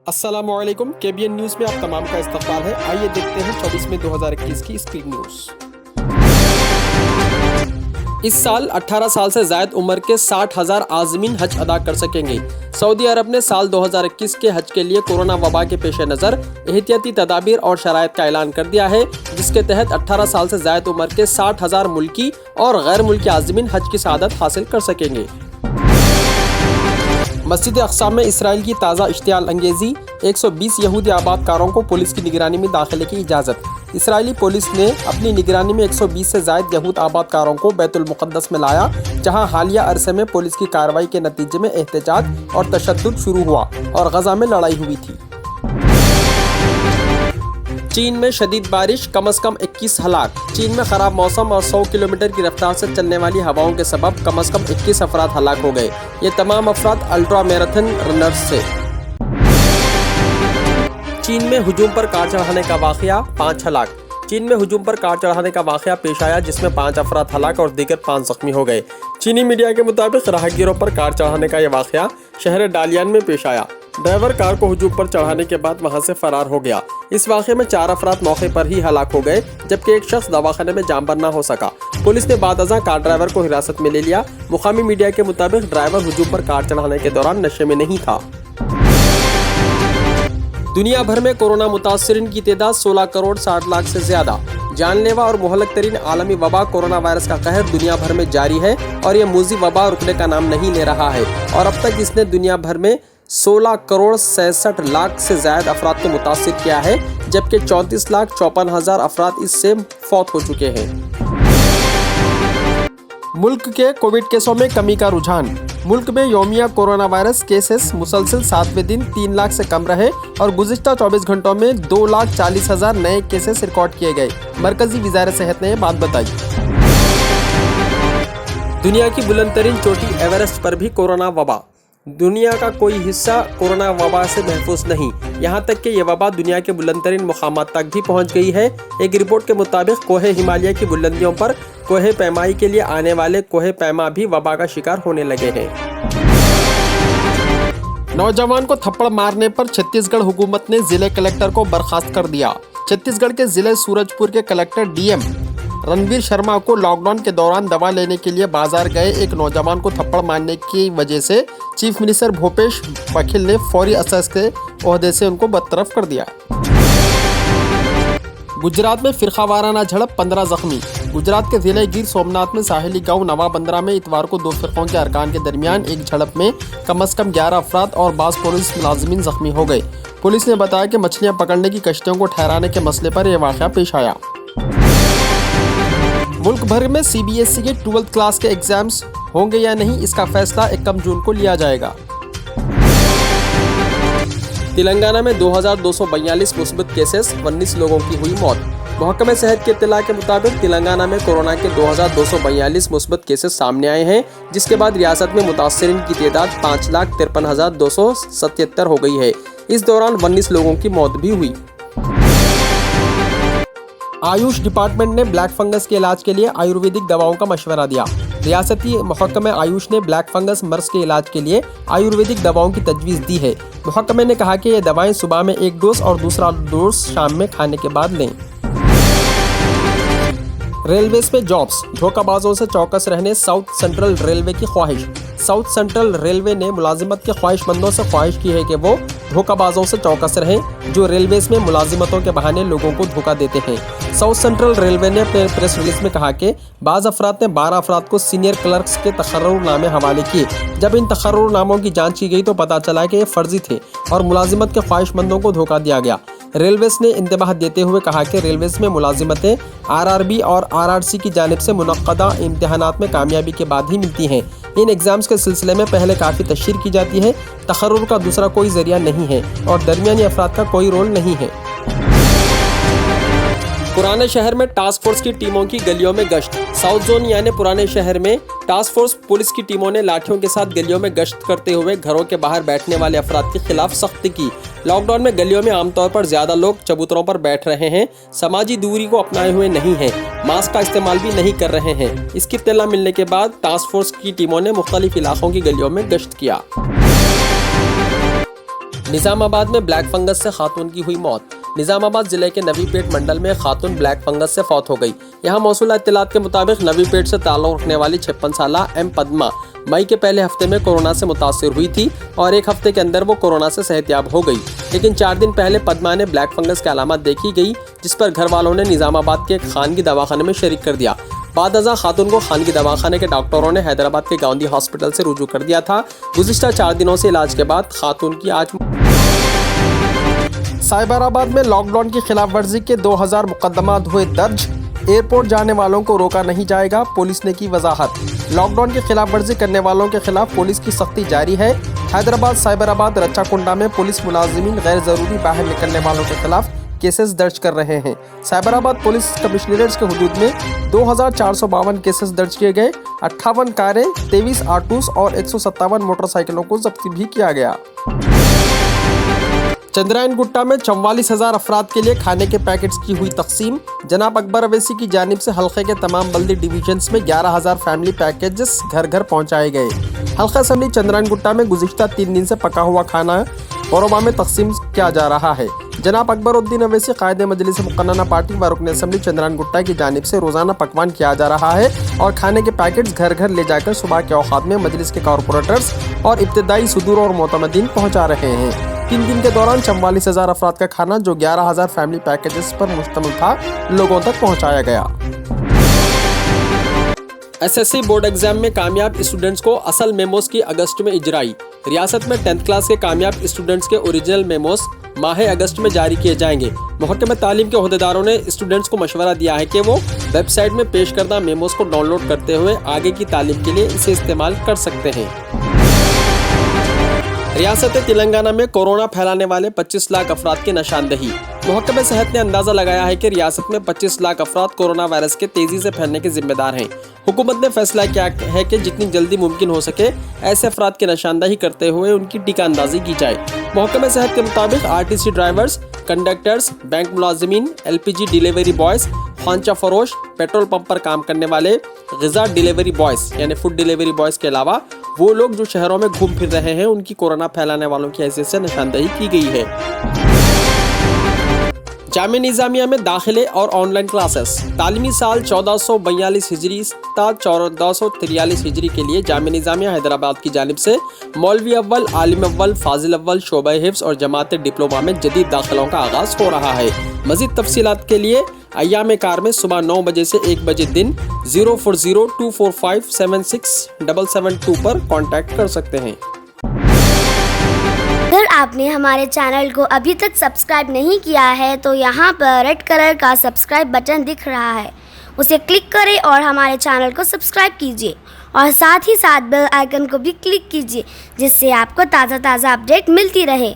अस्सलामुअलैकुम, KBN news में आप तमाम का इस्तकबाल है। आइए देखते हैं 24 मई 2021 की स्पीड न्यूज़। इस साल 18 साल से ज़ायद उम्र के 60,000 आज़मीन हज अदा कर सकेंगे। सऊदी अरब ने साल 2021 के हज के लिए कोरोना वबा के पेश नज़र एहतियाती तदाबीर और शराइत का ऐलान कर दिया है, जिसके तहत 18 साल से ज़ायद उम्र के 60,000 मुल्की और गैर मुल्की आज़मीन हज की सआदत हासिल कर सकेंगे। मस्जिद अक़सा में इसराइल की ताज़ा इश्तियाल अंगेज़ी, 120 यहूदी आबादकारों को पुलिस की निगरानी में दाखिले की इजाज़त। इसराइली पुलिस ने अपनी निगरानी में 120 से ज़ायद यहूद आबादकारों को बैतुल मुक़द्दस में लाया, जहां हालिया अरसे में पुलिस की कार्रवाई के नतीजे में एहतजाज और तशद्दुद शुरू हुआ और गज़ा में लड़ाई हुई थी। चीन में शदीद बारिश, कम से कम 21 हलाक। चीन में खराब मौसम और 100 किलोमीटर की रफ्तार से चलने वाली हवाओं के सबब कम से कम 21 अफराद हलाक हो गए। ये तमाम अफराद अल्ट्रा मैराथन रनर्स थे। चीन में हुजूम पर कार चढ़ाने का वाक़या, 5 हलाक। चीन में हुजूम पर कार चढ़ाने का वाक़या पेश आया, जिसमें 5 अफराद हलाक और दीगर 5 जख्मी हो गए। चीनी मीडिया के मुताबिक राहगीरों पर कार चढ़ाने का यह वाक़या शहर डालियान में पेश आया। ड्राइवर कार को हुजूम पर चढ़ाने के बाद वहां से फरार हो गया। इस वाक़े में 4 अफराद मौके पर ही हलाक हो गए, जबकि एक शख्स दवाखाने में जाम ना हो सका। पुलिस ने बाद अज़ां कार ड्राइवर को हिरासत में ले लिया। मुकामी मीडिया के मुताबिक ड्राइवर हुजूम पर कार चढ़ाने के दौरान नशे में नहीं था। दुनिया भर में कोरोना मुतासिरीन की तादाद 16 करोड़ 60 लाख से ज्यादा। जानलेवा और मुहलक तरीन आलमी वबा कोरोना वायरस का कहर दुनिया भर में जारी है और ये मूजी वबा रुकने का नाम नहीं ले रहा है और अब तक इसने दुनिया भर में 16 करोड़ 66 लाख से ज्यादा अफराद को मुतासिर किया है, जबकि 34,54,000 अफराद इससे फौत हो चुके हैं। मुल्क के कोविड केसों में कमी का रुझान। मुल्क में यौमिया कोरोना वायरस केसेस मुसलसल 7वें दिन 3 लाख से कम रहे और गुज़िश्ता 24 घंटों में 2,40,000 नए केसेस रिकॉर्ड किए गए। मरकजी वज़ारत सेहत ने यह बात बताई। दुनिया की बुलंद तरीन चोटी एवरेस्ट पर भी कोरोना वबा। दुनिया का कोई हिस्सा कोरोना वबा से महफूज नहीं, यहाँ तक कि यह वबा दुनिया के बुलंद तरीन मुकामात तक भी पहुँच गई है। एक रिपोर्ट के मुताबिक कोहे हिमालय की बुलंदियों पर कोहे पैमाई के लिए आने वाले कोहे पैमा भी वबा का शिकार होने लगे हैं। नौजवान को थप्पड़ मारने पर छत्तीसगढ़ हुकूमत ने जिले कलेक्टर को बर्खास्त कर दिया। छत्तीसगढ़ के जिले सूरजपुर के कलेक्टर डीएम रणवीर शर्मा को लॉकडाउन के दौरान दवा लेने के लिए बाजार गए एक नौजवान को थप्पड़ मारने की वजह से चीफ मिनिस्टर भूपेश बघेल ने फौरी असर के ओहदे से उनको बरतरफ कर दिया। गुजरात में फिरकावाराना झड़प, 15 जख्मी। गुजरात के जिले गिर सोमनाथ में साहिली गांव नवाबंदरा में इतवार को 2 फिरकों के अरकान के दरमियान एक झड़प में कम से कम 11 अफराद और बाज़ पुलिस मुलाजिमीन जख्मी हो गए। पुलिस ने बताया कि मछलियां पकड़ने की कश्तियों को ठहराने के मसले पर यह वाक़या पेश आया। मुल्क भर में सीबीएसई के 12th क्लास के एग्जाम्स होंगे या नहीं, इसका फैसला 21 जून को लिया जाएगा। तेलंगाना में 2,242 मुस्बत केसेस, 19 लोगों की हुई मौत। महकमा सेहत की इत्तला के मुताबिक तेलंगाना में कोरोना के 2,242 मुस्बत केसेस सामने आए हैं, जिसके बाद रियासत में मुतासिरीन की तादाद 5,53,277 हो गई है। इस दौरान 19 लोगों की मौत भी हुई। आयुष डिपार्टमेंट ने ब्लैक फंगस के इलाज के लिए आयुर्वेदिक दवाओं का मशवरा दिया। रियासती महकमा आयुष ने ब्लैक फंगस मर्ज के इलाज के लिए आयुर्वेदिक दवाओं की तजवीज़ दी है। महकमे ने कहा कि ये दवाएं सुबह में 1 डोज और दूसरा डोज शाम में खाने के बाद लें। रेलवेज पे जॉब्स, धोखाबाजों से चौकस रहने साउथ सेंट्रल रेलवे की ख्वाहिश। साउथ सेंट्रल रेलवे ने मुलाजिमत के ख्वाहिशमंदों से ख्वाहिश की है कि वो धोखाबाजों से चौकस रहें जो रेलवेज में मुलाजिमतों के बहाने लोगों को धोखा देते हैं। साउथ सेंट्रल रेलवे ने अपने प्रेस रिलीज में कहा कि बाज़ अफराद ने 12 अफराद को सीनियर क्लर्क्स के तकर्रुरनामे हवाले किए। जब इन तकर्रुरनामों की जांच की गई तो पता चला कि ये फर्जी थे और मुलाजिमत के ख्वाहिशमंदों को धोखा दिया गया। रेलवेज ने इंतबाह देते हुए कहा कि रेलवेज में मुलाजिमतें आरआरबी और आरआरसी की जानिब से मुनक्कदा इम्तिहानात में कामयाबी के बाद ही मिलती हैं। इन एग्ज़ाम्स के सिलसिले में पहले काफ़ी तशहीर की जाती है। तकर्रुर का दूसरा कोई जरिया नहीं है और दरमियानी अफराद का कोई रोल नहीं है। पुराने शहर में टास्क फोर्स की टीमों की गलियों में गश्त। साउथ जोन यानी पुराने शहर में टास्क फोर्स पुलिस की टीमों ने लाठियों के साथ गलियों में गश्त करते हुए घरों के बाहर बैठने वाले अफराद के खिलाफ सख्ती की। लॉकडाउन में गलियों में आमतौर पर ज्यादा लोग चबूतरों पर बैठ रहे हैं, समाजी दूरी को अपनाए हुए नहीं हैं, मास्क का इस्तेमाल भी नहीं कर रहे हैं। इसकी इत्तला मिलने के बाद टास्क फोर्स की टीमों ने मुख्तलिफ इलाकों की गलियों में गश्त किया। निजामाबाद में ब्लैक फंगस से खातून की हुई मौत। निजामाबाद जिले के नवीपेट मंडल में खातून ब्लैक फंगस से फौत हो गई। यहाँ मौसूला इत्तलात के मुताबिक नवीपेट से ताल्लुक रखने वाली 56 साला एम पद्मा मई के पहले हफ्ते में कोरोना से मुतासिर हुई थी और एक हफ्ते के अंदर वो कोरोना से सेहतयाब हो गई। लेकिन 4 दिन पहले पद्मा ने ब्लैक फंगस की अलामत देखी गई, जिस पर घर वालों ने निजामाबाद के एक खानगी दवाखाने में शरीक कर दिया। बाद अज़ा खातून को खानगी दवाखाने के डॉक्टरों ने हैदराबाद के गांधी हॉस्पिटल से रुजू कर दिया था। गुज़िश्ता 4 दिनों से इलाज के बाद खातून की आज। साइबराबाद में लॉकडाउन की खिलाफ वर्जी के 2000 मुकदमात हुए दर्ज। एयरपोर्ट जाने वालों को रोका नहीं जाएगा, पुलिस ने की वजाहत। लॉकडाउन की खिलाफ वर्जी करने वालों के खिलाफ पुलिस की सख्ती जारी है। हैदराबाद साइबराबाद रच्चाकुंडा में पुलिस मुलाजिमीन गैर जरूरी बाहर निकलने वालों के खिलाफ केसेस दर्ज कर रहे हैं। साइबराबाद पुलिस कमिश्नरेट्स के हुदूद में 2452 केसेस दर्ज किए गए। 58 कारें, 23 ऑटोस और 157 मोटरसाइकिलों को जब्त भी किया गया। चंद्रायन गुट्टा में 44,000 अफराद के लिए खाने के पैकेट्स की हुई तकसीम। जनाब अकबर अवैसी की जानिब से हल्के के तमाम बल्दी डिवीजन्स में 11,000 फैमिली पैकेजेस घर घर पहुंचाए गए। हल्का असम्बली चंद्रायन गुट्टा में गुज़िश्ता 3 दिन से पका हुआ खाना औरबा में तकसीम किया जा रहा है। जनाब अकबरुद्दीन अवैसी कायद मजलिस मुक़न्नना पार्टी व रुकन असम्बली चंद्रायन गुट्टा की जानिब से रोज़ाना पकवान किया जा रहा है और खाने के पैकेट्स घर घर ले जाकर सुबह के औक़ात में मजलिस के कॉरपोरेटर्स और इब्तदाई सुदूर और मोतमदीन पहुँचा रहे हैं। 3 दिन के दौरान 44,000 अफराद का खाना, जो 11,000 फैमिली पैकेजेस पर मुश्तमिल था, लोगों तक पहुँचाया गया। एसएससी बोर्ड एग्जाम में कामयाब स्टूडेंट्स को असल मेमोस की अगस्त में इजराई। रियासत में 10th क्लास के कामयाब स्टूडेंट्स के ओरिजिनल मेमोस माह अगस्त में जारी किए जाएंगे। महकमे तालीम के ओहदेदारों ने स्टूडेंट्स को मशवरा दिया है कि वो वेबसाइट में पेश करदा मेमोस को डाउनलोड करते हुए आगे की तालीम के लिए इसे इस्तेमाल कर सकते हैं। रियासत तेलंगाना में कोरोना फैलाने वाले 25 लाख अफराद की निशानदही। महकमे सेहत ने अंदाजा लगाया है कि रियासत में 25 लाख अफराद कोरोना वायरस के तेजी से फैलने के जिम्मेदार हैं। हुकूमत ने फैसला किया है कि जितनी जल्दी मुमकिन हो सके ऐसे अफराद की निशानदही करते हुए उनकी टीका अंदाजी की जाए। महकमे सेहत के मुताबिक आरटीसी ड्राइवर्स, कंडक्टर्स, बैंक मुलाजिमीन, LPG डिलीवरी बॉयज, खांचा फरोश, पेट्रोल पंप पर काम करने वाले, ग़िज़ा डिलीवरी बॉयज यानी फूड डिलीवरी बॉयज के अलावा वो लोग जो शहरों में घूम फिर रहे हैं, उनकी कोरोना फैलाने वालों की हैसियत से निशानदही की गई है। जामिया निज़ामिया में दाखिले और ऑनलाइन क्लासेस। तालीमी साल 1442 हिजरी ता 1443 हिजरी के लिए जामिया निज़ामिया हैदराबाद की जानिब से मौलवी अव्वल, आलिम अव्वल, फाजिल अव्वल, शोबा हिफ्ज़ और जमात डिप्लोमा में जदीद दाखिलों का आगाज़ हो रहा है। मज़ीद तफसीलात के लिए अय्याम कार में सुबह 9 बजे से 1 बजे दिन 040245767772 पर कॉन्टैक्ट कर सकते हैं। अगर आपने हमारे चैनल को अभी तक सब्सक्राइब नहीं किया है तो यहाँ पर रेड कलर का सब्सक्राइब बटन दिख रहा है, उसे क्लिक करें और हमारे चैनल को सब्सक्राइब कीजिए और साथ ही साथ बेल आइकन को भी क्लिक कीजिए, जिससे आपको ताज़ा अपडेट मिलती रहे।